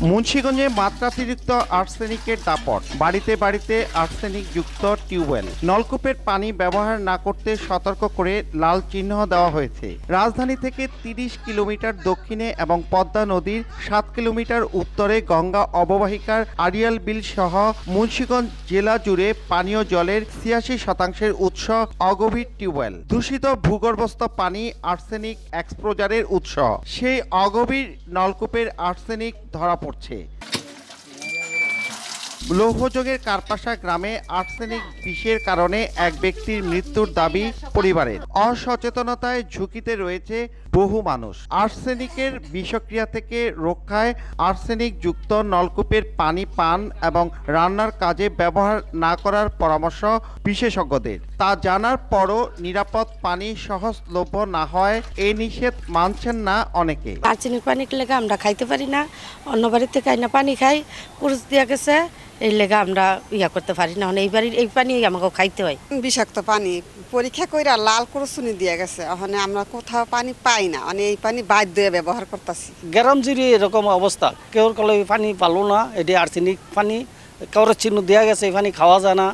মুন্সিগঞ্জে মাত্রাতিরিক্ত আর্সেনিকের দাপট, বাড়িতে বাড়িতে আর্সেনিক যুক্ত টিউবওয়েল। নলকূপের পানি ব্যবহার না করতে সতর্ক করে লাল চিহ্ন দেওয়া হয়েছে। রাজধানী থেকে ৩০ কিলোমিটার দক্ষিণে এবং পদ্মা নদীর ৭ কিলোমিটার উত্তরে গঙ্গা অববাহিকার আড়িয়াল বিল সহ মুন্সিগঞ্জ জেলা জুড়ে পানীয় জলের ৮৬% উৎস অগভীর টিউবওয়েল। দূষিত ভূগর্ভস্থ পানি আর্সেনিক এক্সপোজারের উৎস। সেই অগভীর নলকূপের আর্সেনিক ধরা পড়ছে। লৌহজংয়ের কারপাশা গ্রামে আর্সেনিক বিষের কারণে এক ব্যক্তির মৃত্যুর দাবি পরিবারের। অসচেতনতায় ঝুঁকিতে রয়েছে বহু মানুষ। আর্সেনিকের বিষক্রিয়া থেকে রক্ষায় আর্সেনিক যুক্ত নলকূপের পানি পান এবং রান্নার কাজে ব্যবহার না করার পরামর্শ বিশেষজ্ঞদের। তা জানার পরও নিরাপদ পানি সহজলভ্য না হয় এ নিষেধ মানছেন না অনেকে। আর্সেনিক পানি লেগে আমরা খাইতে পারি না, অন্য বাড়ির থেকে আইনা পানি খাই, কুরুচ দিয়া গেছে, এই লেগে আমরা করতে পারি না। এই বাড়ির এই পানি আমাকে খাইতে হয়। বিষাক্ত পানি পরীক্ষা কইরা লাল কুরুচুনি দিয়ে গেছে, ওখানে আমরা কোথাও পানি পাই না, মানে এই পানি বাধ্য হয়ে ব্যবহার করতেছি। গ্রাম জুড়ে এরকম অবস্থা, কেউ কলে পানি পালো না, এটি আর্সেনিক পানি, কারোর চিহ্ন দেওয়া গেছে, এই পানি খাওয়া যায় না,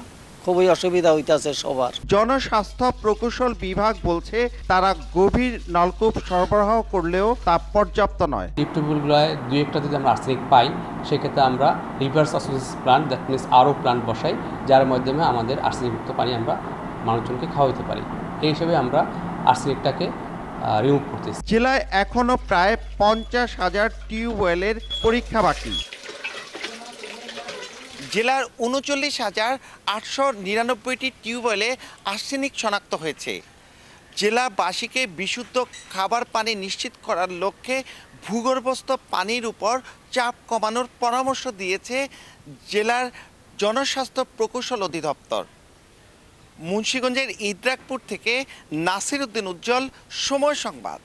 খুবই অসুবিধা হইতেছে সবার। জনস্বাস্থ্য প্রকৌশল বিভাগ বলছে তারা গভীর নলকূপ সরবরাহ করলেও তা পর্যাপ্ত নয়। টিউবওয়েলগুলোয় দুই একটা যদি আমরা আর্সেনিক পাই, সেক্ষেত্রে আমরা reverse osmosis plant, that means আরও প্ল্যান্ট বসাই, যার মাধ্যমে আমাদের আর্সেনিকযুক্ত পানি আমরা মানুষজনকে খাওয়াতে পারি। এই হিসেবে আমরা আর্সেনিকটাকে রিমুভ করতেছি। জেলায় এখনো প্রায় ৫০,০০০ টিউবওয়েলের পরীক্ষা বাকি। জেলার ৩৯,৮৯৯টি টিউবওয়েলে আর্সেনিক শনাক্ত হয়েছে। জেলাবাসীকে বিশুদ্ধ খাবার পানি নিশ্চিত করার লক্ষ্যে ভূগর্ভস্থ পানির উপর চাপ কমানোর পরামর্শ দিয়েছে জেলার জনস্বাস্থ্য প্রকৌশল অধিদপ্তর। মুন্সিগঞ্জের ইদ্রাকপুর থেকে নাসির উদ্দিন উজ্জ্বল, সময় সংবাদ।